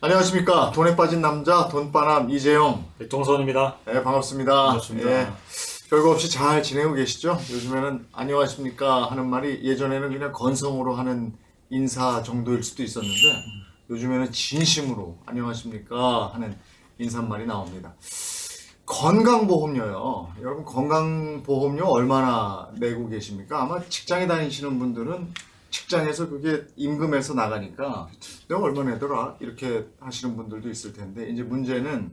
안녕하십니까. 돈에 빠진 남자 돈빠남 이재영. 백종선입니다. 네, 반갑습니다. 반갑습니다. 예, 별거 없이 잘 지내고 계시죠? 요즘에는 안녕하십니까 하는 말이 예전에는 그냥 건성으로 하는 인사 정도일 수도 있었는데 요즘에는 진심으로 안녕하십니까 하는 인사말이 나옵니다. 건강보험료요. 여러분 건강보험료 얼마나 내고 계십니까? 아마 직장에 다니시는 분들은 직장에서 그게 임금에서 나가니까 내가 얼마 내더라 이렇게 하시는 분들도 있을 텐데, 이제 문제는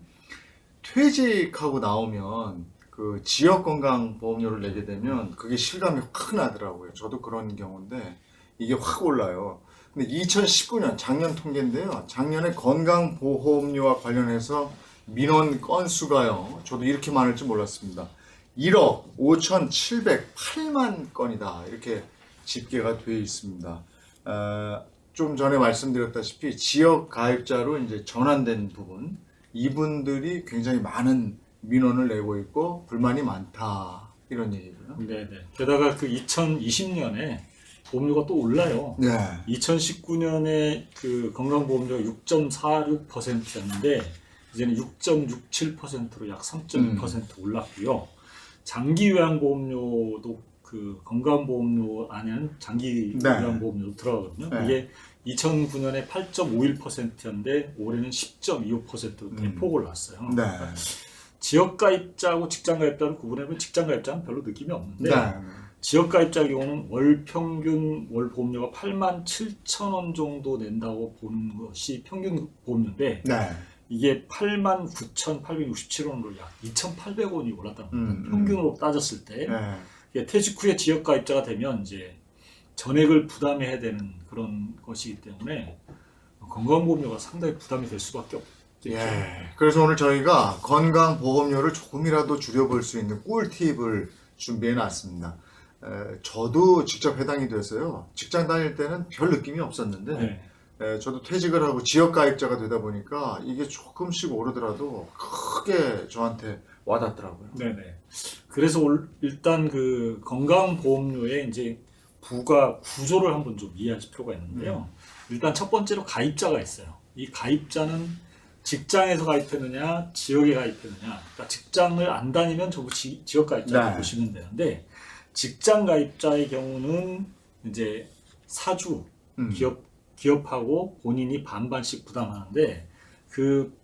퇴직하고 나오면 그 지역건강보험료를 내게 되면 그게 실감이 확 나더라고요. 저도 그런 경우인데 이게 확 올라요. 근데 2019년 작년 통계인데요. 작년에 건강보험료와 관련해서 민원 건수가요. 저도 이렇게 많을 줄 몰랐습니다. 1억 5,708만 건이다. 이렇게 집계가 되어 있습니다. 좀 전에 말씀드렸다시피 지역 가입자로 이제 전환된 부분, 이분들이 굉장히 많은 민원을 내고 있고 불만이 많다, 이런 얘기고요. 네네. 게다가 그 2020년에 보험료가 또 올라요. 네. 2019년에 그 건강보험료가 6.46%였는데 이제는 6.67%로 약 3.2% 올랐고요. 장기요양보험료도 그 건강보험료 안에는 장기요양보험료도 들어가거든요. 네. 이게 2009년에 8.51%였는데 올해는 10.25%로 대폭 올랐어요. 네. 지역가입자하고 직장가입자를 구분해보면 직장가입자는 별로 느낌이 없는데 네. 지역가입자 경우는 월 평균 월 보험료가 87,000원 정도 낸다고 보는 것이 평균 보험료인데 네. 이게 89,867원으로 약 2,800원이 올랐다는 겁니다. 평균으로 따졌을 때 네. 퇴직 후에 지역가입자가 되면 이제 전액을 부담해야 되는 그런 것이기 때문에 건강보험료가 상당히 부담이 될 수밖에 없겠죠. 예. 그래서 오늘 저희가 건강보험료를 조금이라도 줄여볼 수 있는 꿀팁을 준비해 놨습니다. 저도 직접 해당이 돼서요. 직장 다닐 때는 별 느낌이 없었는데 네. 저도 퇴직을 하고 지역가입자가 되다 보니까 이게 조금씩 오르더라도 크게 저한테 와닿더라고요. 네네. 그래서 일단 그 건강보험료의 이제 부가 구조를 한번 좀 이해하실 필요가 있는데요. 일단 첫 번째로 가입자가 있어요. 이 가입자는 직장에서 가입했느냐, 지역에 가입했느냐. 그러니까 직장을 안 다니면 전부 지역 가입자를 네. 보시면 되는데, 직장 가입자의 경우는 이제 사주, 기업하고 본인이 반반씩 부담하는데, 그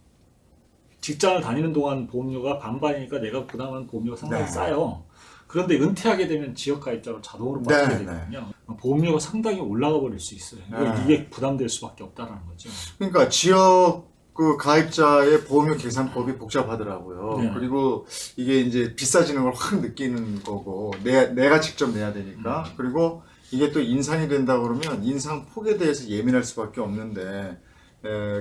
직장을 다니는 동안 보험료가 반반이니까 내가 부담하는 보험료가 상당히 네. 싸요. 그런데 은퇴하게 되면 지역 가입자로 자동으로 빠지게 되거든요. 보험료가 상당히 올라가 버릴 수 있어요. 이게 부담될 수밖에 없다라는 거죠. 그러니까 지역 그 가입자의 보험료 계산법이 복잡하더라고요. 네. 그리고 이게 이제 비싸지는 걸 확 느끼는 거고, 내가 직접 내야 되니까. 그리고 이게 또 인상이 된다 그러면 인상 폭에 대해서 예민할 수밖에 없는데,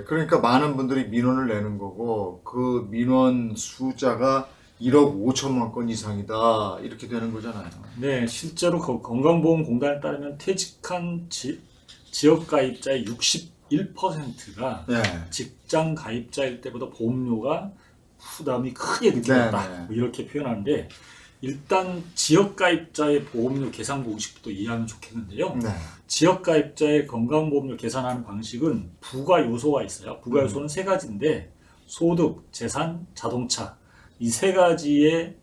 그러니까 많은 분들이 민원을 내는 거고, 그 민원 숫자가 1억 5천만 건 이상이다, 이렇게 되는 거잖아요. 네, 실제로 건강보험공단에 따르면 퇴직한 지역 가입자의 61%가 네. 직장 가입자일 때보다 보험료가 부담이 크게 느껴졌다. 네, 네. 뭐 이렇게 표현하는데, 일단 지역 가입자의 보험료 계산 공식부터 이해하면 좋겠는데요. 네. 지역 가입자의 건강보험료 계산하는 방식은 부가 요소가 있어요. 부가 요소는 세 가지인데 소득, 재산, 자동차, 이 세 가지의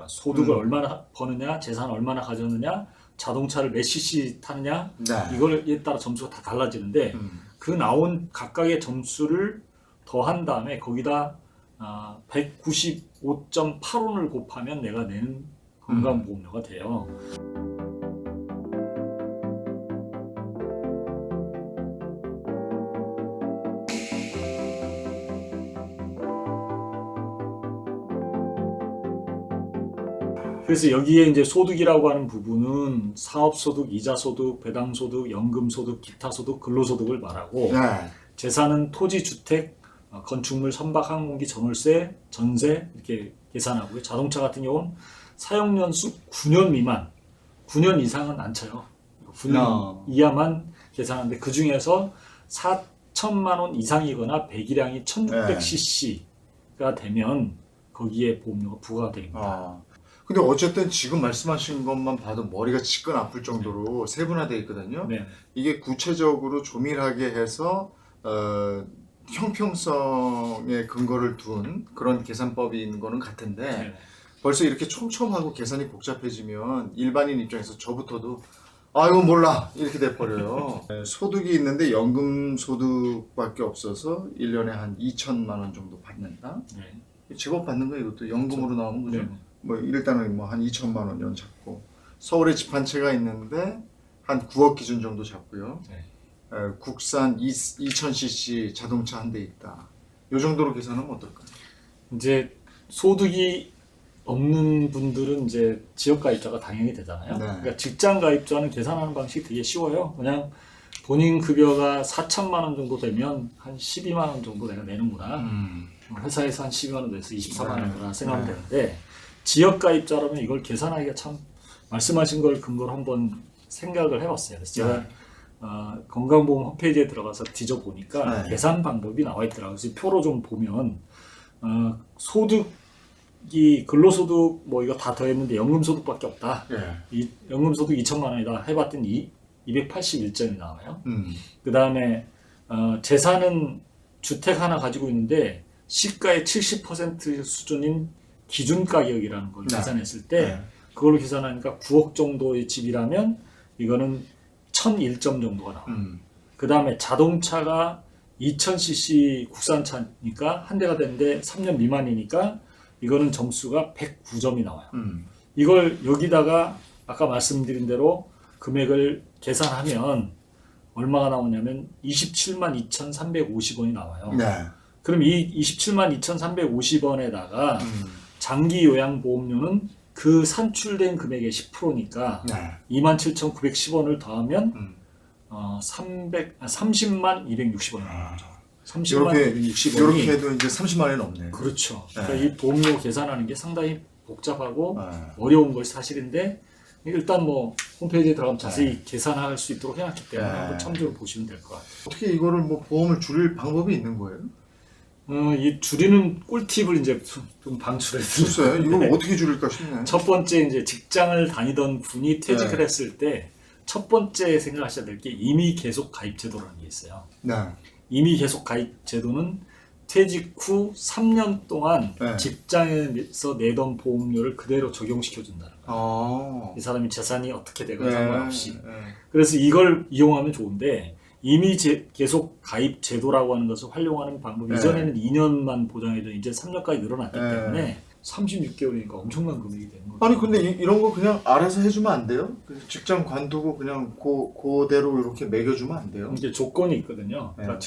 소득을 얼마나 버느냐, 재산을 얼마나 가졌느냐, 자동차를 몇 cc 타느냐, 네. 이걸에 따라 점수가 다 달라지는데 그 나온 각각의 점수를 더한 다음에 거기다 195.8원을 곱하면 내가 내는 건강보험료가 돼요. 그래서 여기에 이제 소득이라고 하는 부분은 사업소득, 이자소득, 배당소득, 연금소득, 기타소득, 근로소득을 말하고, 네. 재산은 토지, 주택, 건축물, 선박, 항공기, 전월세, 전세 이렇게 계산하고요. 자동차 같은 경우는 사용연수 9년 미만, 9년 이상은 안 쳐요. 9년 이하만 계산하는데 그 중에서 4천만 원 이상이거나 배기량이 1600cc가 되면 거기에 보험료가 부과가 됩니다. 근데 어쨌든 지금 말씀하신 것만 봐도 머리가 지끈 아플 정도로 세분화되어 있거든요. 네. 이게 구체적으로 조밀하게 해서 형평성의 근거를 둔 그런 계산법이 있는 거는 같은데 네. 벌써 이렇게 촘촘하고 계산이 복잡해지면 일반인 입장에서 저부터도 아 이거 몰라 이렇게 돼버려요. 소득이 있는데 연금 소득밖에 없어서 1년에 한 2천만 원 정도 받는다. 네. 제법 받는 거 이것도 연금으로 나오는 거죠. 네. 뭐 일단은 뭐 한 2천만 원 연 잡고 서울에 집 한 채가 있는데 한 9억 기준 정도 잡고요. 네. 국산 2000cc 자동차 한 대 있다. 이 정도로 계산하면 어떨까요? 이제 소득이 없는 분들은 이제 지역 가입자가 당연히 되잖아요. 네. 그러니까 직장 가입자는 계산하는 방식이 되게 쉬워요. 그냥 본인 급여가 4천만 원 정도 되면 한 12만 원 정도 내가 내는구나. 회사에서 한 12만 원 내서 24만 원이구나 생각하면 되는데 지역 가입자라면 이걸 계산하기가 참 말씀하신 걸 근거로 한번 생각을 해봤어요. 그래서 제가 건강보험 홈페이지에 들어가서 뒤져보니까 네. 계산 방법이 나와 있더라고요. 그래서 표로 좀 보면 소득이 근로소득 뭐 이거 다 더했는데 연금소득밖에 없다. 예. 이 연금소득 2천만 원이다 해봤더니 281점이 나와요. 음. 그 다음에 재산은 주택 하나 가지고 있는데 시가의 70% 수준인 기준 가격이라는 걸 네. 계산했을 때 네. 그걸 계산하니까 9억 정도의 집이라면 이거는 1001점 정도가 나와요. 그 다음에 자동차가 2000cc 국산차니까 한 대가 되는데 3년 미만이니까 이거는 점수가 109점이 나와요. 이걸 여기다가 아까 말씀드린 대로 금액을 계산하면 얼마가 나오냐면 27만 2,350원이 나와요. 네. 그럼 이 27만 2,350원에다가 장기 요양보험료는 그 산출된 금액의 10%니까 네. 27,910원을 더하면 30만 260원이 나오는 거죠. 30만 이렇게 260원이 해도 이제 30만 원이 넘네. 그렇죠. 그러니까 네. 이 보험료 계산하는 게 상당히 복잡하고 네. 어려운 것이 사실인데 일단 뭐 홈페이지에 들어가면 자세히 계산할 수 있도록 해놨기 때문에 네. 한번 참조를 보시면 될 것 같아요. 어떻게 이거를 뭐 보험을 줄일 방법이 있는 거예요? 이 줄이는 꿀팁을 이제 좀 방출해서 글쎄요. 이걸 어떻게 줄일까 싶네. 첫 번째 이제 직장을 다니던 분이 퇴직을 네. 했을 때 첫 번째 생각하셔야 될 게 임의 계속 가입 제도라는 게 있어요. 네. 임의 계속 가입 제도는 퇴직 후 3년 동안 네. 직장에서 내던 보험료를 그대로 적용시켜 준다는 거예요. 이 사람이 재산이 어떻게 되건 상관없이. 네. 그래서 이걸 이용하면 좋은데 임의 계속 가입 제도라고 하는 것을 활용하는 방법이 네. 이전에는 2년만 보장해도 이제 3년까지 늘어났기 네. 때문에 36개월이니까 엄청난 금액이 되는 거죠. 아니 근데 이런 거 그냥 알아서 해주면 안 돼요? 직장 관두고 그냥 그대로 이렇게 매겨주면 안 돼요? 이게 조건이 있거든요. 네. 그러니까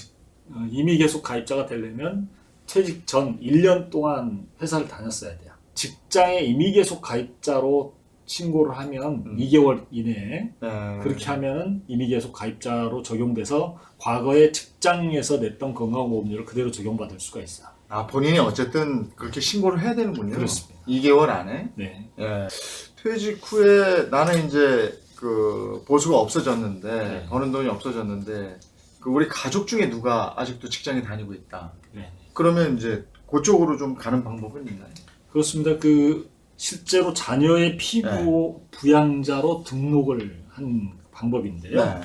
임의 계속 가입자가 되려면 퇴직 전 1년 동안 회사를 다녔어야 돼요. 직장에 임의 계속 가입자로 신고를 하면 2개월 이내에 네. 그렇게 하면은 임의 계속 가입자로 적용돼서 과거에 직장에서 냈던 건강보험료를 그대로 적용받을 수가 있어요. 아 본인이 어쨌든 그렇게 신고를 해야 되는군요. 그렇습니다. 2개월 안에. 네. 예. 퇴직 후에 나는 이제 그 보수가 없어졌는데 네. 버는 돈이 없어졌는데 그 우리 가족 중에 누가 아직도 직장에 다니고 있다. 네. 그러면 이제 그쪽으로 좀 가는 방법은 있나요? 그렇습니다. 그 실제로 자녀의 피부 부양자로 등록을 한 방법인데요. 네.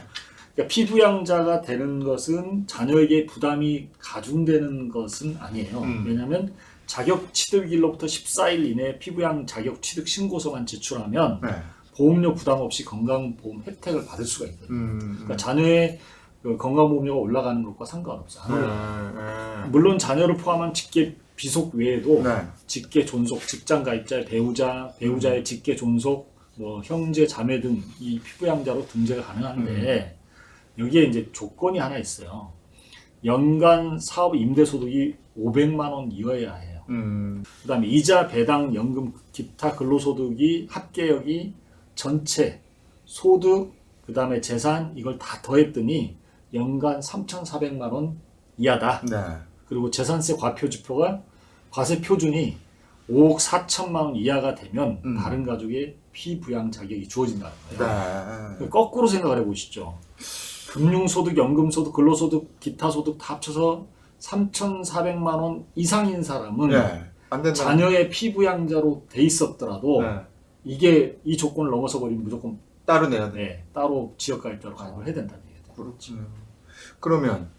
그러니까 피부양자가 되는 것은 자녀에게 부담이 가중되는 것은 아니에요. 왜냐하면 자격 취득일로부터 14일 이내에 피부양 자격 취득 신고서만 제출하면 네. 보험료 부담 없이 건강보험 혜택을 받을 수가 있거든요. 그러니까 자녀의 그 건강보험료가 올라가는 것과 상관없어요. 안 올라가요. 물론 자녀를 포함한 직계 비속 외에도 네. 직계 존속, 직장 가입자의 배우자의 직계 존속, 뭐 형제, 자매 등 이 피부양자로 등재가 가능한데 여기에 이제 조건이 하나 있어요. 연간 사업 임대소득이 500만 원 이하여야 해요. 그다음에 이자, 배당, 연금, 기타 근로소득이 합계역이 전체 소득, 그다음에 재산 이걸 다 더했더니 연간 3,400만 원 이하다. 네. 그리고 재산세 과표지표가 과세 표준이 5억 4천만 원 이하가 되면 다른 가족의 피부양 자격이 주어진다는 거예요. 네. 거꾸로 생각을 해보시죠. 금융소득, 연금소득, 근로소득, 기타소득 다 합쳐서 3,400만 원 이상인 사람은 네. 안 된다. 자녀의 피부양자로 돼 있었더라도 네. 이 조건을 넘어서 버리면 무조건 따로 내야 돼. 따로 지역가입자로 가입을 해야 된다는 얘기죠. 그렇군요. 그러면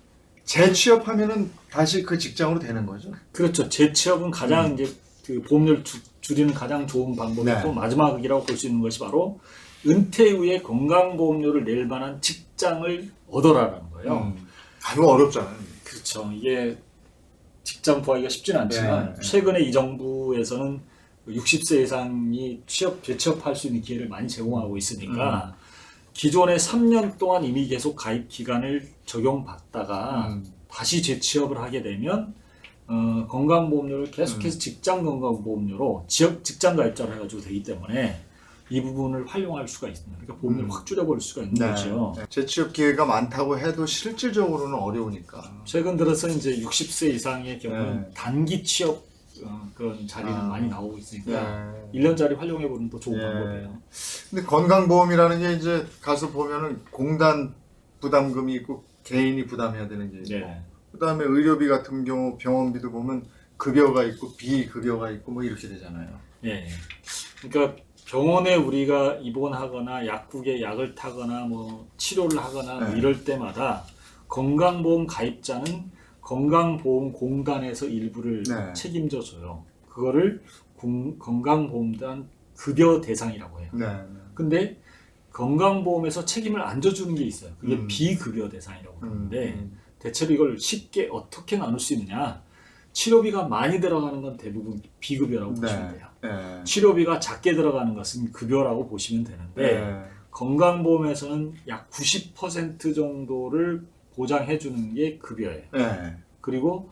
재취업하면은 다시 그 직장으로 되는 거죠? 그렇죠. 재취업은 가장 이제 그 보험료를 줄이는 가장 좋은 방법이고 네. 마지막이라고 볼 수 있는 것이 바로 은퇴 후에 건강보험료를 낼 만한 직장을 얻어라라는 거예요. 이거 어렵잖아요. 그렇죠. 이게 직장 구하기가 쉽지는 않지만 네. 최근에 이 정부에서는 60세 이상이 재취업할 수 있는 기회를 많이 제공하고 있으니까 기존에 3년 동안 이미 계속 가입 기간을 적용받다가 다시 재취업을 하게 되면 건강보험료를 계속해서 직장 건강보험료로 직장 가입자를 해가지고 되기 때문에 이 부분을 활용할 수가 있습니다. 그러니까 보험료를 확 줄여버릴 수가 있는 거죠. 재취업 기회가 많다고 해도 실질적으로는 어려우니까. 최근 들어서 이제 60세 이상의 경우는 네. 단기 취업 그런 자리는 많이 나오고 있으니까 네. 1년짜리 활용해보는 또 좋은 네. 방법이에요. 근데 건강보험이라는 게 이제 가서 보면은 공단 부담금이 있고 개인이 부담해야 되는 게 있고 네. 그다음에 의료비 같은 경우 병원비도 보면 급여가 있고 비급여가 있고 뭐 이렇게 되잖아요. 예. 그러니까 병원에 우리가 입원하거나 약국에 약을 타거나 뭐 치료를 하거나 뭐 네. 이럴 때마다 건강보험 가입자는 건강보험공단에서 일부를 네. 책임져 줘요. 그거를 건강보험단 급여 대상이라고 해요. 네. 근데 건강보험에서 책임을 안 져주는 게 있어요. 그게 비급여 대상이라고 그러는데 대체로 이걸 쉽게 어떻게 나눌 수 있냐? 치료비가 많이 들어가는 건 대부분 비급여라고 보시면 돼요. 네. 치료비가 작게 들어가는 것은 급여라고 보시면 되는데 네. 건강보험에서는 약 90% 정도를 보장해 주는 게 급여예요. 네. 그리고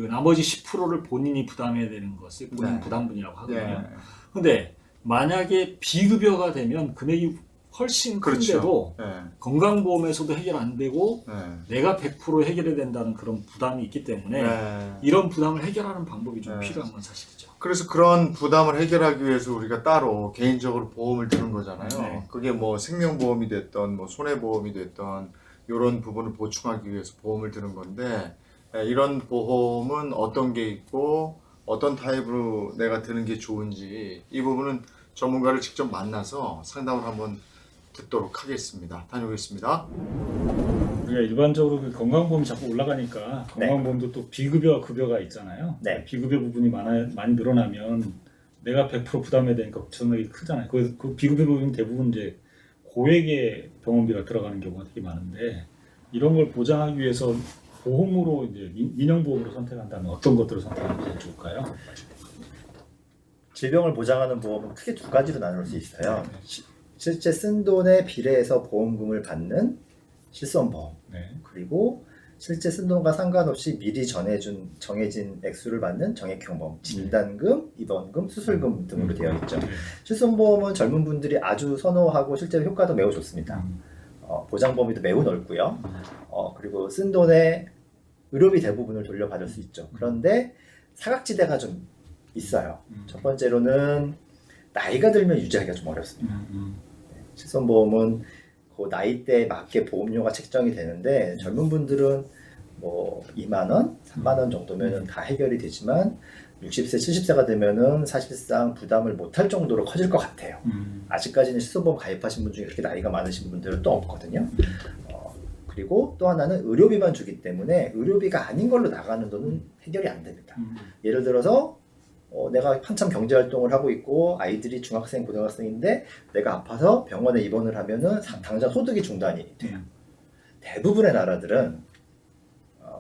나머지 10%를 본인이 부담해야 되는 것을 본인 네. 부담분이라고 하거든요. 네. 근데 만약에 비급여가 되면 금액이 훨씬 큰데도 그렇죠. 네. 건강보험에서도 해결 안 되고 네. 내가 100% 해결해야 된다는 그런 부담이 있기 때문에 네. 이런 부담을 해결하는 방법이 좀 네. 필요한 건 사실이죠. 그래서 그런 부담을 해결하기 위해서 우리가 따로 개인적으로 보험을 드는 거잖아요. 네. 그게 뭐 생명보험이 됐던 뭐 손해보험이 됐던 이런 부분을 보충하기 위해서 보험을 드는 건데 이런 보험은 어떤 게 있고 어떤 타입으로 내가 드는 게 좋은지 이 부분은 전문가를 직접 만나서 상담을 한번 듣도록 하겠습니다. 다녀오겠습니다. 우리가 일반적으로 그 건강보험이 자꾸 올라가니까 건강보험도 또 비급여, 급여가 있잖아요. 네. 비급여 부분이 많이 늘어나면 내가 100% 부담해야 되니까 엄청나게 크잖아요. 그 비급여 부분 대부분 이제 고액의 병원비가 들어가는 경우가 되게 많은데 이런 걸 보장하기 위해서 보험으로 이제 민영보험으로 선택한다면 어떤 것들을 선택하는 게 좋을까요? 질병을 보장하는 보험은 크게 두 가지로 나눌 수 있어요. 실제 쓴 돈에 비례해서 보험금을 받는 실손보험, 네. 그리고 실제 쓴 돈과 상관없이 미리 정해진 액수를 받는 정액형보험, 진단금, 입원금, 수술금 등으로 되어 있죠. 실손보험은 젊은 분들이 아주 선호하고 실제로 효과도 매우 좋습니다. 보장 범위도 매우 넓고요. 그리고 쓴 돈의 의료비 대부분을 돌려받을 수 있죠. 그런데 사각지대가 좀 있어요. 첫 번째로는 나이가 들면 유지하기가 좀 어렵습니다. 실손보험은 그 나이대에 맞게 보험료가 책정이 되는데 젊은 분들은 뭐 2만 원, 3만 원 정도면은 다 해결이 되지만 60세, 70세가 되면은 사실상 부담을 못할 정도로 커질 것 같아요. 아직까지는 실손보험 가입하신 분 중에 그렇게 나이가 많으신 분들은 또 없거든요. 그리고 또 하나는 의료비만 주기 때문에 의료비가 아닌 걸로 나가는 돈은 해결이 안 됩니다. 예를 들어서 내가 한참 경제활동을 하고 있고 아이들이 중학생, 고등학생인데 내가 아파서 병원에 입원을 하면은 당장 소득이 중단이 돼요. 대부분의 나라들은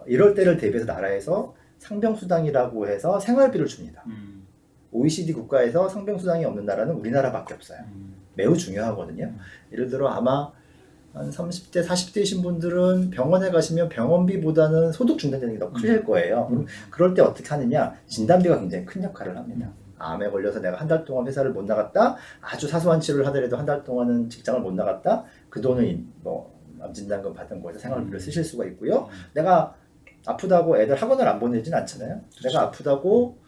이럴 때를 대비해서 나라에서 상병수당이라고 해서 생활비를 줍니다. OECD 국가에서 상병수당이 없는 나라는 우리나라밖에 없어요. 매우 중요하거든요. 예를 들어 아마 한 30대, 40대이신 분들은 병원에 가시면 병원비보다는 소득 중단되는 게 더 크실 거예요. 그럼 그럴 때 어떻게 하느냐? 진단비가 굉장히 큰 역할을 합니다. 암에 걸려서 내가 한 달 동안 회사를 못 나갔다, 아주 사소한 치료를 하더라도 한 달 동안은 직장을 못 나갔다, 그 돈은 뭐 암진단금 받은 거에서 생활비를 쓰실 수가 있고요. 내가 아프다고 애들 학원을 안 보내진 않잖아요. 내가 아프다고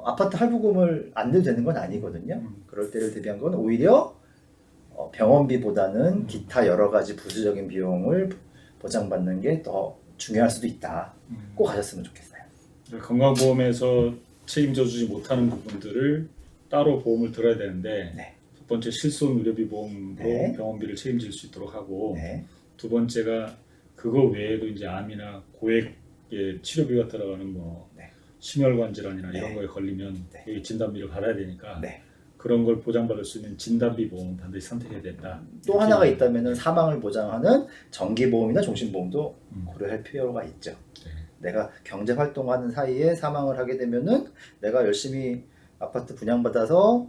아파트 할부금을 안 내도 되는 건 아니거든요. 그럴 때를 대비한 건 오히려 병원비보다는 기타 여러 가지 부수적인 비용을 보장받는 게 더 중요할 수도 있다. 꼭 아셨으면 좋겠어요. 건강보험에서 책임져 주지 못하는 부분들을 따로 보험을 들어야 되는데 네. 첫 번째 실손 의료비 보험으로 네. 병원비를 책임질 수 있도록 하고 네. 두 번째가 그거 외에도 이제 암이나 고액의 치료비가 들어가는 뭐 네. 심혈관 질환이나 네. 이런 거에 걸리면 네. 이 진단비를 받아야 되니까 네. 그런 걸 보장받을 수 있는 진단비 보험은 반드시 선택해야 된다. 또 이렇게 하나가 얘기합니다. 있다면은 사망을 보장하는 정기보험이나 종신보험도 고려할 필요가 있죠. 네. 내가 경제 활동하는 사이에 사망을 하게 되면은 내가 열심히 아파트 분양받아서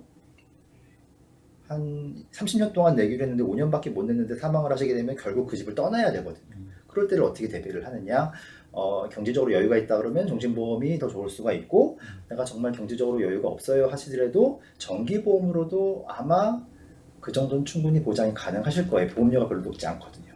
한 30년 동안 내기로 했는데 5년밖에 못 냈는데 사망을 하시게 되면 결국 그 집을 떠나야 되거든요. 그럴 때를 어떻게 대비를 하느냐? 경제적으로 여유가 있다 그러면 종신보험이 더 좋을 수가 있고, 내가 정말 경제적으로 여유가 없어요 하시더라도 정기보험으로도 아마 그 정도는 충분히 보장이 가능하실 거예요. 보험료가 별로 높지 않거든요.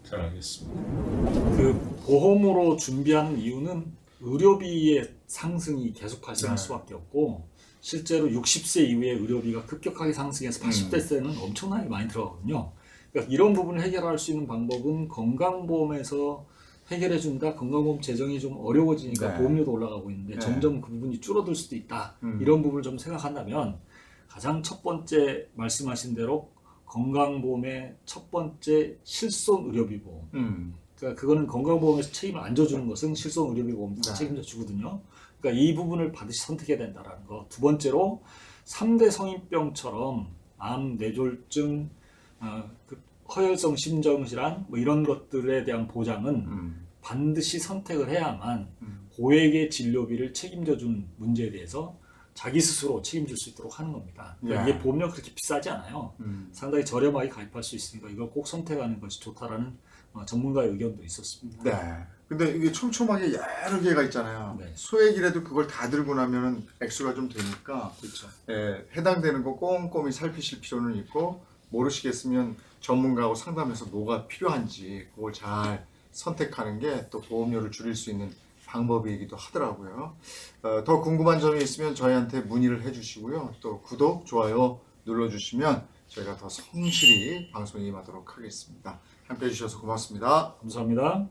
잘 알겠습니다. 그 보험으로 준비하는 이유는 의료비의 상승이 계속 발생할 네. 수밖에 없고, 실제로 60세 이후에 의료비가 급격하게 상승해서 80대세는 엄청나게 많이 들어가거든요. 그러니까 이런 부분을 해결할 수 있는 방법은 건강보험에서 해결해 준다. 건강보험 재정이 좀 어려워지니까 네. 보험료도 올라가고 있는데 네. 점점 그 부분이 줄어들 수도 있다. 이런 부분을 좀 생각한다면 가장 첫 번째 말씀하신 대로 건강보험의 첫 번째 실손 의료비 보험. 그러니까 그거는 건강보험에서 책임을 안 져주는 것은 실손 의료비 보험도 네. 책임져 주거든요. 그러니까 이 부분을 반드시 선택해야 된다라는 거. 두 번째로 3대 성인병처럼 암, 뇌졸중, 그 허혈성 심정질환 뭐 이런 것들에 대한 보장은 반드시 선택을 해야만 고액의 진료비를 책임져 준 문제에 대해서 자기 스스로 책임질 수 있도록 하는 겁니다. 그러니까 예. 이게 보험료가 그렇게 비싸지 않아요. 상당히 저렴하게 가입할 수 있으니까 이걸 꼭 선택하는 것이 좋다라는 전문가의 의견도 있었습니다. 네. 근데 이게 촘촘하게 여러 개가 있잖아요. 네. 소액이라도 그걸 다 들고 나면은 액수가 좀 되니까 그렇죠. 해당되는 거 꼼꼼히 살피실 필요는 있고, 모르시겠으면 전문가하고 상담해서 뭐가 필요한지 그걸 잘 선택하는 게 또 보험료를 줄일 수 있는 방법이기도 하더라고요. 더 궁금한 점이 있으면 저희한테 문의를 해주시고요. 또 구독, 좋아요 눌러주시면 저희가 더 성실히 방송에 임하도록 하겠습니다. 함께 해주셔서 고맙습니다. 감사합니다.